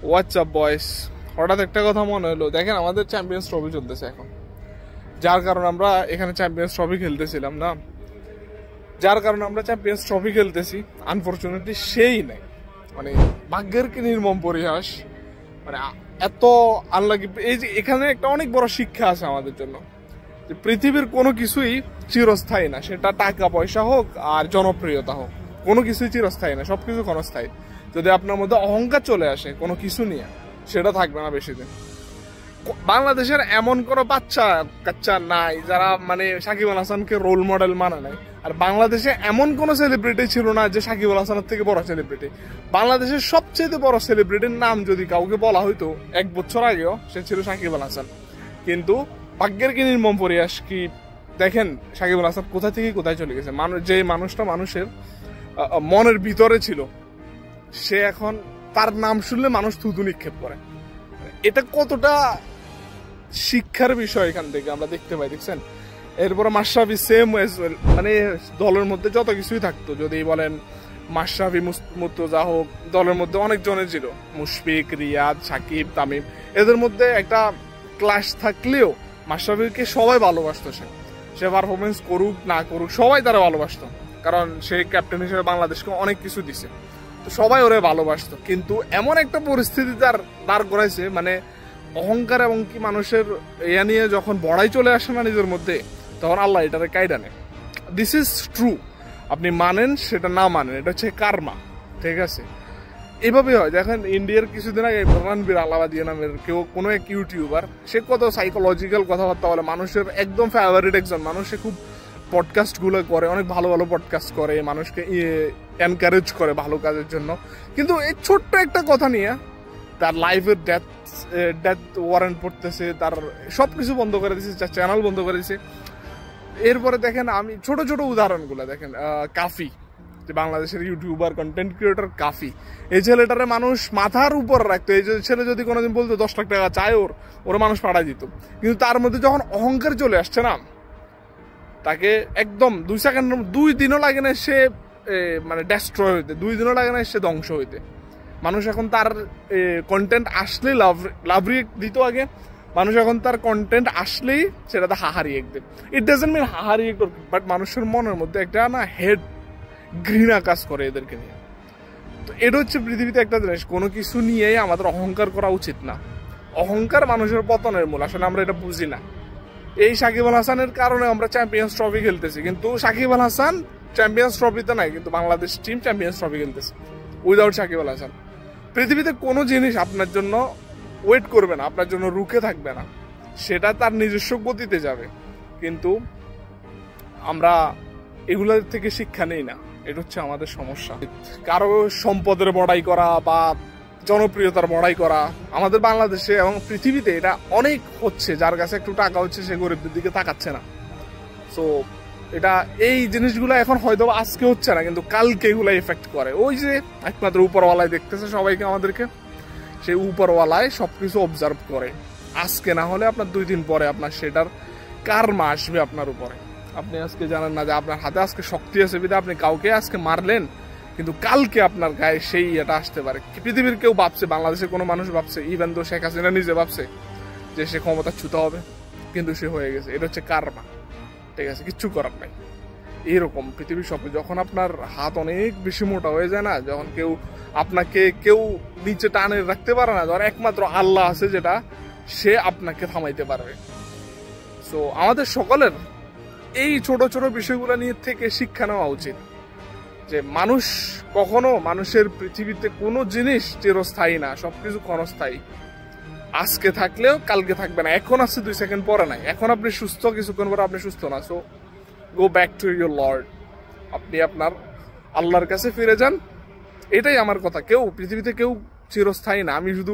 WhatsApp বয়েস, হঠাৎ একটা কথা মনে হলো, দেখেন আমাদের চ্যাম্পিয়ন্স ট্রফি চলতেছে এখন, যার কারণে আমরা এখানে চ্যাম্পিয়ন্স ট্রফি খেলতেছিলাম না, যার কারণে আমরা চ্যাম্পিয়ন্স ট্রফি খেলতেছি, আনফরচুনেটলি সেই নেই, মানে ভাগ্যের কি নির্মম পরিহাস, মানে এত আনলাকি। এই যে এখানে একটা অনেক বড় শিক্ষা আছে আমাদের জন্য, যে পৃথিবীর কোনো কিছুই চিরস্থায়ী না, সেটা টাকা পয়সা হোক আর জনপ্রিয়তা হোক, কোনো কিছুই চিরস্থায়ী না, সবকিছু ক্ষণস্থায়ী। যদি আপনার মধ্যে অহংকার চলে আসে কোনো কিছু নিয়ে, সেটা থাকবে না বেশি দিন। বাংলাদেশের এমন কোনো বাচ্চা কাচ্চা নাই যারা মানে সাকিব আল হাসানকে রোল মডেল মানে নাই। আর বাংলাদেশে এমন কোনো সেলিব্রিটি ছিল না যে সাকিব আল হাসানের থেকে বড় সেলিব্রিটি। বাংলাদেশের সবচেয়ে বড় সেলিব্রিটির নাম যদি কাউকে বলা হইতো 1 বছর আগেও, সে ছিল সাকিব আল হাসান। কিন্তু ভাগ্যের কি নির্মম পরিহাস, কি দেখেন সাকিব আল হাসান কোথা থেকে কোথায় চলে গেছে। যে মানুষটা মানুষের মনের ভিতরে ছিল, সে এখন তার নাম শুনলে মানুষ থুতু নিক্ষেপ করে। এটা কতটা শিক্ষার বিষয় এখান থেকে আমরা দেখতে পাই, দেখছেন। এরপরে মাশরাফি সেম মানে দলের মধ্যে যত কিছুই থাকতো, যদি বলেন মাশরাফি মুর্তজা হোক, দলের মধ্যে অনেক জনের ছিল, মুশফিক, রিয়াদ, সাকিব, তামিম, এদের মধ্যে একটা ক্লাশ থাকলেও মাশরাফিকে সবাই ভালোবাসতো। সে পারফরমেন্স করুক না করুক সবাই তারা ভালোবাসতো, কারণ সে ক্যাপ্টেন হিসেবে বাংলাদেশকে অনেক কিছু দিছে, তো সবাই ওরে ভালোবাসতো। কিন্তু এমন একটা পরিস্থিতি তার দাঁড় করাইছে, মানে অহংকার এবং কি মানুষের ইয়া নিয়ে যখন বড়াই চলে আসে না নিজের মধ্যে, তখন আল্লাহ এটারে কায়দা নেয়। দিস ইজ ট্রু, আপনি মানেন সেটা না মানেন, এটা হচ্ছে কার্মা, ঠিক আছে। এভাবে হয়। দেখেন ইন্ডিয়ার কিছুদিন আগে রণবীর আলাবাদিয়া নামের কেউ কোনো এক ইউটিউবার, সে কত সাইকোলজিক্যাল কথাবার্তা বলে, মানুষের একদম ফেভারিট একজন মানুষ, সে খুব পডকাস্টগুলো করে, অনেক ভালো ভালো পডকাস্ট করে, মানুষকে এনকারেজ করে ভালো কাজের জন্য। কিন্তু এই ছোট্ট একটা কথা নিয়ে তার লাইফের ডেথ ওয়ারেন্ট পড়তেছে, তার সব কিছু বন্ধ করে দিয়েছে, তার চ্যানেল বন্ধ করে দিয়েছে। এরপরে দেখেন আমি ছোট ছোট উদাহরণগুলো দেখেন, কাফি, যে বাংলাদেশের ইউটিউবার কন্টেন্ট ক্রিয়েটর কাফি, এই ছেলেটারে মানুষ মাথার উপর রাখতো। এই ছেলে যদি কোনোদিন বলতো 10 লাখ টাকা চায় ওর মানুষ পাঠাই দিত। কিন্তু তার মধ্যে যখন অহংকার চলে আসছে না, তাকে একদম 2 সেকেন্ড 2 দিনও লাগে না সে মানে ডেস্ট্রয় হইতে, 2 দিনও লাগে না সে ধ্বংস হইতে। মানুষ এখন তার কন্টেন্ট আসলেই লাভ রিয়েক্ট দিত আগে, মানুষ এখন তার কন্টেন্ট আসলেই সেটাতে হাহা রিয়েক্ট দেয়। It doesn't mean haha react, but মানুষের মনের মধ্যে একটা না হেড ঘৃণা কাজ করে এদেরকে নিয়ে। তো এটা হচ্ছে পৃথিবীতে একটা জিনিস, কোনো কিছু নিয়েই আমাদের অহংকার করা উচিত না। অহংকার মানুষের পতনের মূল, আসলে আমরা এটা বুঝি না। এই সাকিব আল হাসানের কারণে আমরা চ্যাম্পিয়ন্স ট্রফি খেলতেছি, কিন্তু সাকিব আল হাসান চ্যাম্পিয়ন্স ট্রফিতে নাই, কিন্তু বাংলাদেশ টিম চ্যাম্পিয়ন্স ট্রফি খেলতেছে উইদাউট সাকিব আল হাসান। পৃথিবীতে কোনো জিনিস আপনার জন্য ওয়েট করবে না, আপনার জন্য রুখে থাকবে না, সেটা তার নিজস্ব গতিতে যাবে। কিন্তু আমরা এগুলোর থেকে শিক্ষা নেই না, এটা হচ্ছে আমাদের সমস্যা। কারো সম্পদের বড়াই করা বা জনপ্রিয়তার বড়াই করা আমাদের বাংলাদেশে এবং পৃথিবীতে এটা অনেক হচ্ছে। যার কাছে একটু টাকা হচ্ছে সে গরিবদের দিকে তাকাচ্ছে না। সো এটা এই জিনিসগুলো এখন হয়তো আজকে হচ্ছে না, কিন্তু কালকে এগুলো এফেক্ট করে। ওই যে একমাত্র উপরওয়ালায় দেখতেছে সবাইকে, আমাদেরকে, সেই উপরওয়ালায় সবকিছু অবজার্ভ করে। আজকে না হলে আপনার 2 দিন পরে আপনার সেটার কার্মা আসবে আপনার উপরে। আপনি আজকে জানেন না যে আপনার হাতে আজকে শক্তি আছে বিধা আপনি কাউকে আজকে মারলেন, কিন্তু কালকে আপনার গায়ে সেই এটা আসতে পারে। পৃথিবীর কেউ ভাবছে, বাংলাদেশের কোনো মানুষ ভাবছে, ইভেন তো শেখ হাসিনা নিজে ভাবছে যে সে ক্ষমতা ছুতে হবে, কিন্তু সে হয়ে গেছে। এটা হচ্ছে কার্মা, ঠিক আছে, কিচ্ছু করার নাই। এইরকম পৃথিবীর সব, যখন আপনার হাত অনেক বেশি মোটা হয়ে যায় না, যখন আপনাকে কেউ নিচে টানে রাখতে পারে না, যখন একমাত্র আল্লাহ আছে যেটা, সে আপনাকে থামাইতে পারবে। সো আমাদের সকলের এই ছোট ছোট বিষয়গুলো নিয়ে থেকে শিক্ষা নেওয়া উচিত, যে মানুষ কখনো, মানুষের পৃথিবীতে কোনো জিনিস চিরস্থায়ী না, সবকিছু ক্ষণস্থায়ী। আজকে থাকলেও কালকে থাকবে না, এখন আসছে 2 সেকেন্ড পরে নাই। এখন আপনি সুস্থ, কিছুক্ষণ পরে আপনি সুস্থ না। So go back to your Lord, আপনি আপনার আল্লাহর কাছে ফিরে যান। এটাই আমার কথা। পৃথিবীতে কেউ চিরস্থায়ী না। আমি শুধু